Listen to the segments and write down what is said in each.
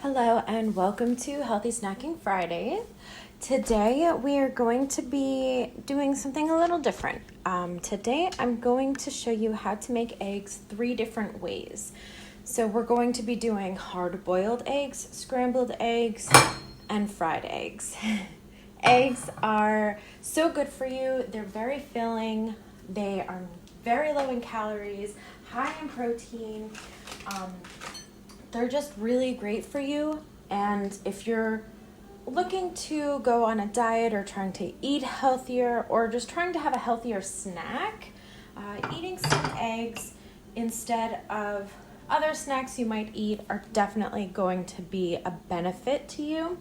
Hello and welcome to Healthy Snacking Friday. Today we are going to be doing something a little different. Today I'm going to show you how to make eggs 3 different ways. So we're going to be doing hard-boiled eggs, scrambled eggs, and fried eggs. Eggs are so good for you. They're very filling. They are very low in calories, high in protein. They're just really great for you, and if you're looking to go on a diet or trying to eat healthier or just trying to have a healthier snack, eating some eggs instead of other snacks you might eat are definitely going to be a benefit to you.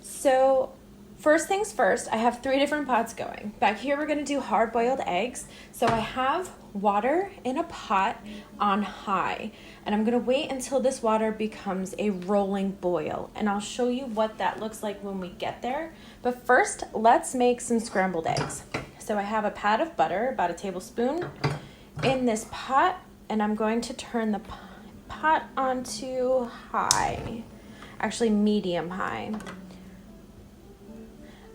So first things first, I have 3 different pots going. Back here we're going to do hard-boiled eggs. So I have water in a pot on high, and I'm going to wait until this water becomes a rolling boil, and I'll show you what that looks like when we get there. But first, let's make some scrambled eggs. So I have a pat of butter, about a tablespoon, in this pot, and I'm going to turn the pot onto high, actually medium high.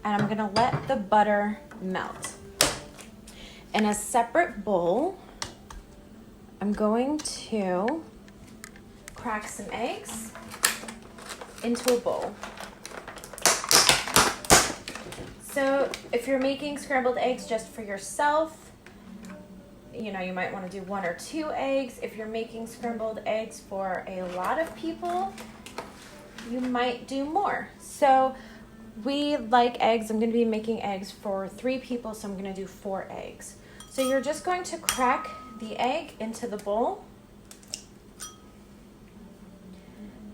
And I'm going to let the butter melt. In a separate bowl, I'm going to crack some eggs into a bowl. So if you're making scrambled eggs just for yourself, you might want to do 1 or 2 eggs. If you're making scrambled eggs for a lot of people, you might do more. So we like eggs. I'm going to be making eggs for 3 people, so I'm going to do 4 eggs. So you're just going to crack the egg into the bowl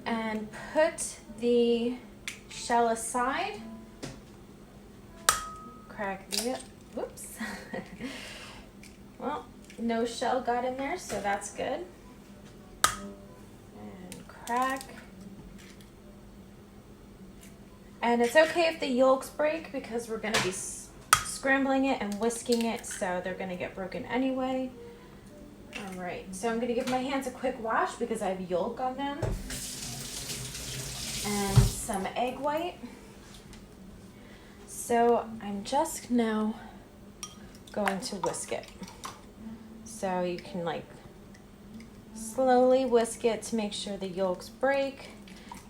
and put the shell aside. Crack the, whoops. Well, no shell got in there, so that's good. And crack. And it's okay if the yolks break because we're going to be scrambling it and whisking it, so they're going to get broken anyway. All right, so I'm going to give my hands a quick wash because I have yolk on them. And some egg white. So I'm just now going to whisk it. So you can slowly whisk it to make sure the yolks break.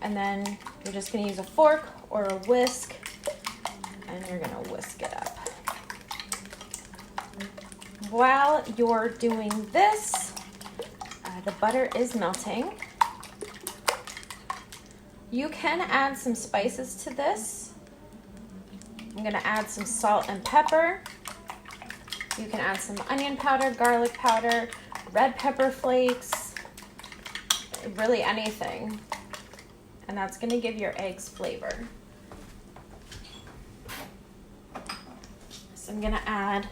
And then you're just going to use a fork or a whisk, and you're going to whisk it up. While you're doing this, the butter is melting. You can add some spices to this. I'm going to add some salt and pepper. You can add some onion powder, garlic powder, red pepper flakes, really anything. And that's going to give your eggs flavor. So I'm going to add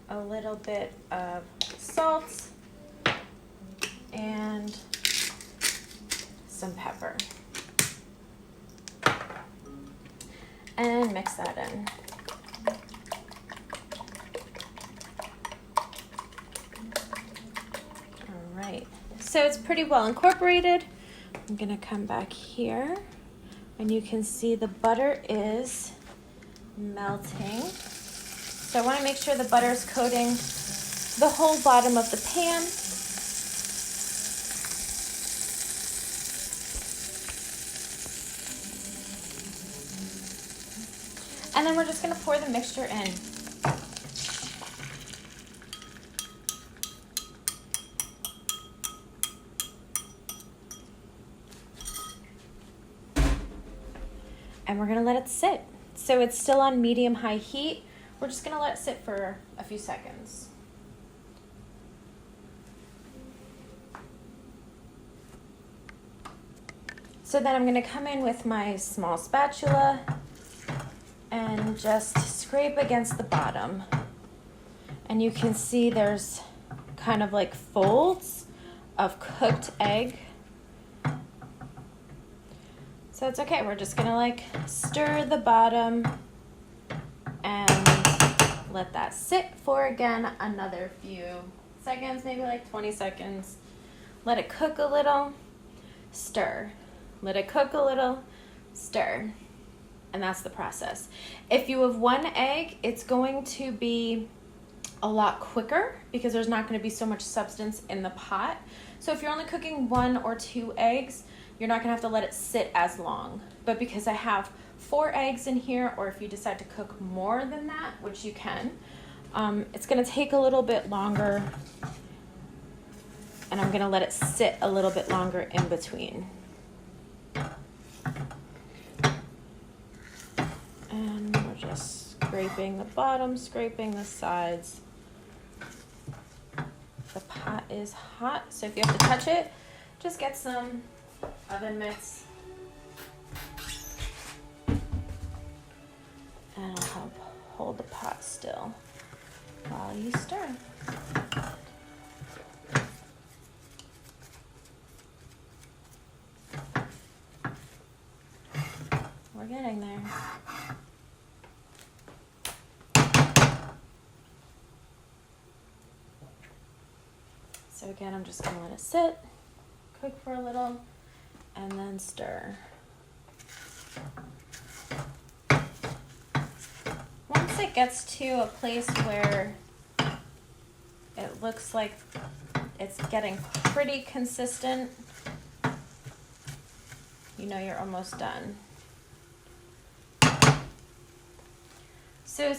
a little bit of salt and some pepper. And mix that in. All right. So it's pretty well incorporated. I'm going to come back here, and you can see the butter is melting. So I want to make sure the butter is coating the whole bottom of the pan. And then we're just going to pour the mixture in. And we're going to let it sit. So it's still on medium-high heat. We're just going to let it sit for a few seconds. So then I'm going to come in with my small spatula and just scrape against the bottom. And you can see there's kind of like folds of cooked egg. So it's okay, we're just gonna stir the bottom and let that sit for, again, another few seconds, maybe 20 seconds. Let it cook a little. stir. Let it cook a little, stir. And that's the process. If you have 1 egg, it's going to be a lot quicker because there's not going to be so much substance in the pot. So if you're only cooking 1 or 2 eggs, you're not going to have to let it sit as long. But because I have 4 eggs in here, or if you decide to cook more than that, which you can, it's going to take a little bit longer, and I'm going to let it sit a little bit longer in between. And we're just scraping the bottom, scraping the sides. The pot is hot, so if you have to touch it, just get some oven mitts. And I'll help hold the pot still while you stir. We're getting there. So again, I'm just gonna let it sit, cook for a little, and then stir. Once it gets to a place where it looks like it's getting pretty consistent, you know you're almost done. So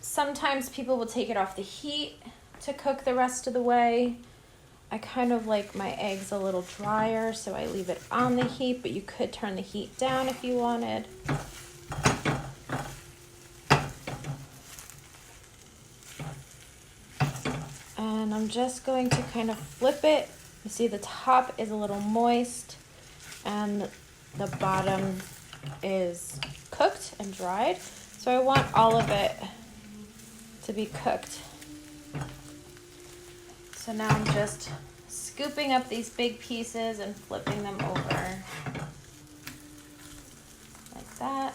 sometimes people will take it off the heat to cook the rest of the way. I kind of like my eggs a little drier, so I leave it on the heat, but you could turn the heat down if you wanted. And I'm just going to kind of flip it. You see the top is a little moist and the bottom is cooked and dried. So I want all of it to be cooked. So now I'm just scooping up these big pieces and flipping them over like that.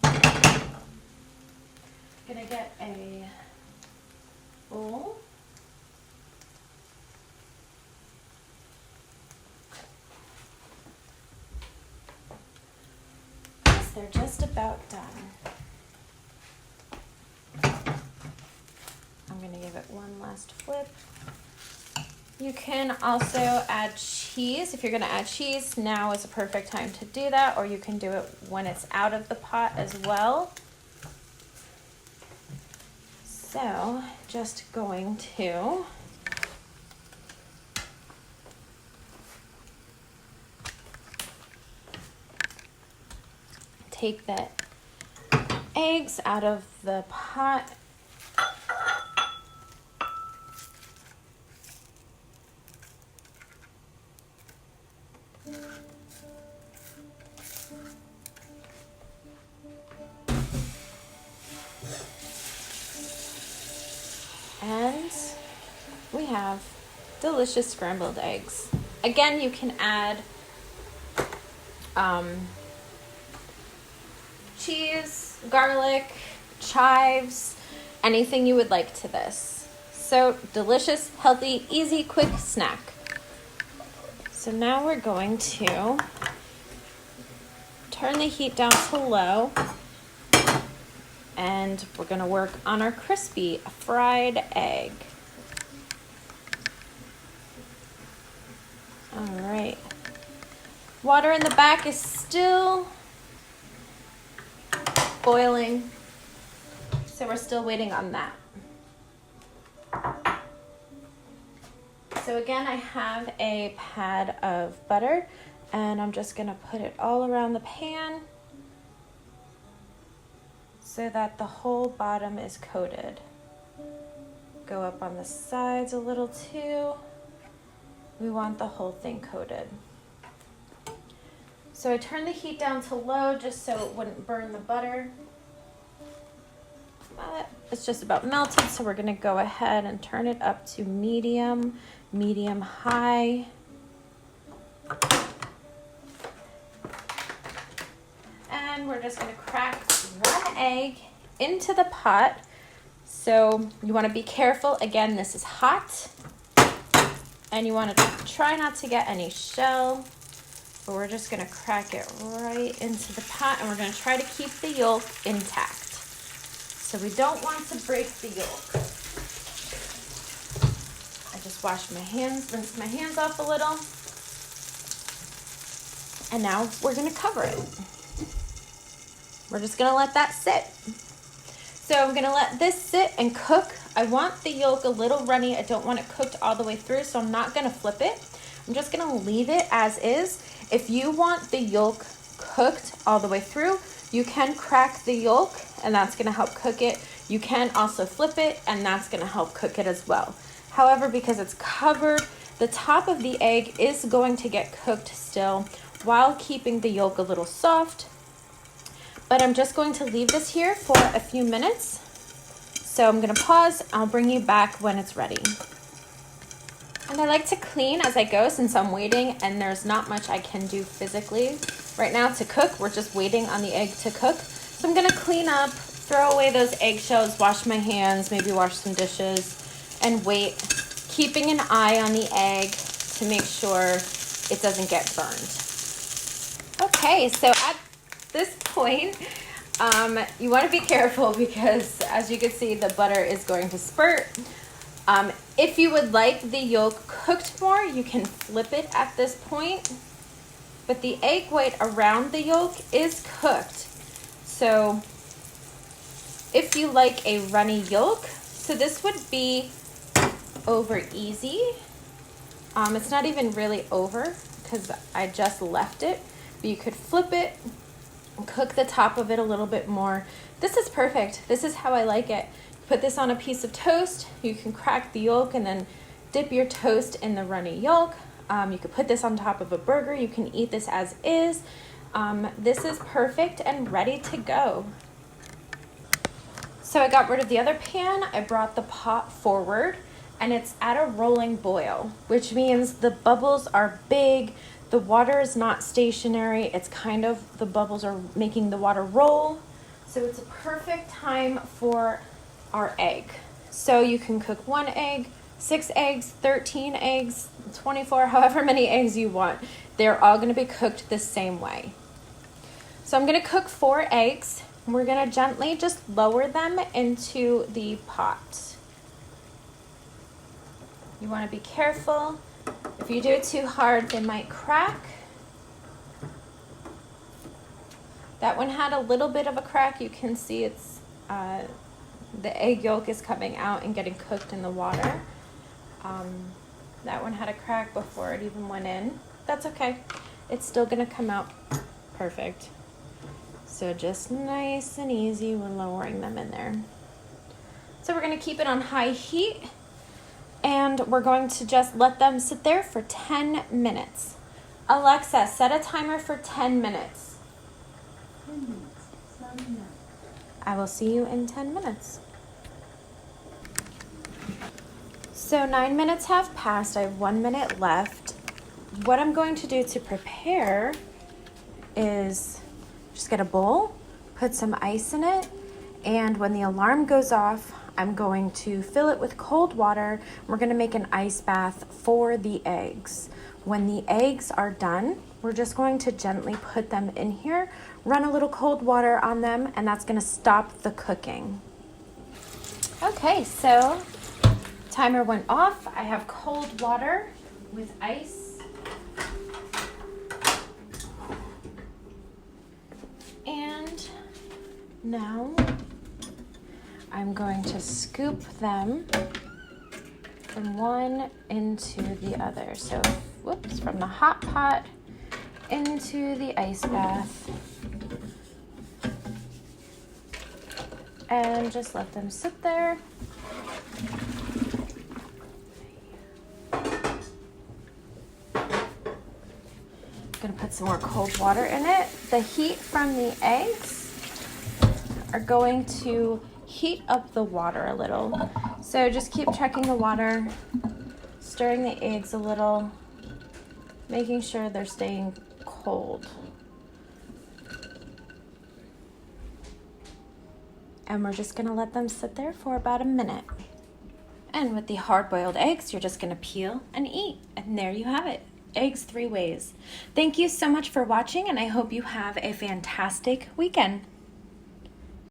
I'm gonna get a bowl. Because they're just about done. I'm going to give it one last flip. You can also add cheese. If you're going to add cheese, now is a perfect time to do that, or you can do it when it's out of the pot as well. So, just going to take the eggs out of the pot. And we have delicious scrambled eggs. Again, you can add cheese, garlic, chives, anything you would like to this. So delicious, healthy, easy, quick snack. So now we're going to turn the heat down to low, and we're going to work on our crispy fried egg. All right. Water in the back is still boiling, so we're still waiting on that. So again, I have a pad of butter, and I'm just gonna put it all around the pan so that the whole bottom is coated. Go up on the sides a little too. We want the whole thing coated. So I turned the heat down to low just so it wouldn't burn the butter. But it's just about melted, so we're gonna go ahead and turn it up to medium, medium-high. And we're just gonna crack one egg into the pot. So you wanna be careful. Again, this is hot. And you want to try not to get any shell, but we're just going to crack it right into the pot, and we're going to try to keep the yolk intact. So we don't want to break the yolk. I just washed my hands, rinsed my hands off a little. And now we're going to cover it. We're just going to let that sit. So I'm going to let this sit and cook. I want the yolk a little runny. I don't want it cooked all the way through, so I'm not going to flip it. I'm just going to leave it as is. If you want the yolk cooked all the way through, you can crack the yolk, and that's going to help cook it. You can also flip it, and that's going to help cook it as well. However, because it's covered, the top of the egg is going to get cooked still while keeping the yolk a little soft. But I'm just going to leave this here for a few minutes. So I'm going to pause. I'll bring you back when it's ready. And I like to clean as I go since I'm waiting and there's not much I can do physically right now to cook. We're just waiting on the egg to cook. So I'm going to clean up, throw away those eggshells, wash my hands, maybe wash some dishes, and wait, keeping an eye on the egg to make sure it doesn't get burned. Okay, so at this point, you want to be careful because, as you can see, the butter is going to spurt. If you would like the yolk cooked more, you can flip it at this point. But the egg white around the yolk is cooked. So if you like a runny yolk, so this would be over easy. It's not even really over because I just left it. But you could flip it, cook the top of it a little bit more. This is perfect. This is how I like it. Put this on a piece of toast. You can crack the yolk and then dip your toast in the runny yolk. You could put this on top of a burger. You can eat this as is. This is perfect and ready to go. So I got rid of the other pan. I brought the pot forward and it's at a rolling boil, which means the bubbles are big. The water is not stationary. It's kind of, the bubbles are making the water roll. So it's a perfect time for our egg. So you can cook 1 egg, 6 eggs, 13 eggs, 24, however many eggs you want. They're all gonna be cooked the same way. So I'm gonna cook 4 eggs. We're gonna gently just lower them into the pot. You wanna be careful. If you do it too hard, they might crack. That one had a little bit of a crack. You can see it's the egg yolk is coming out and getting cooked in the water. That one had a crack before it even went in. That's okay. It's still gonna come out perfect. So just nice and easy, we're lowering them in there. So we're gonna keep it on high heat and we're going to just let them sit there for 10 minutes. Alexa, set a timer for 10 minutes. 10 minutes. I will see you in 10 minutes. So 9 minutes have passed. I have 1 minute left. What I'm going to do to prepare is just get a bowl, put some ice in it, and when the alarm goes off, I'm going to fill it with cold water. We're gonna make an ice bath for the eggs. When the eggs are done, we're just going to gently put them in here, run a little cold water on them, and that's gonna stop the cooking. Okay, so timer went off. I have cold water with ice. And now I'm going to scoop them from one into the other. So, whoops, from the hot pot into the ice bath. And just let them sit there. Gonna put some more cold water in it. The heat from the eggs are going to heat up the water a little. So just keep checking the water, stirring the eggs a little, making sure they're staying cold. And we're just gonna let them sit there for about a minute. And with the hard-boiled eggs, you're just going to peel and eat. And there you have it. Eggs 3 ways. Thank you so much for watching, and I hope you have a fantastic weekend.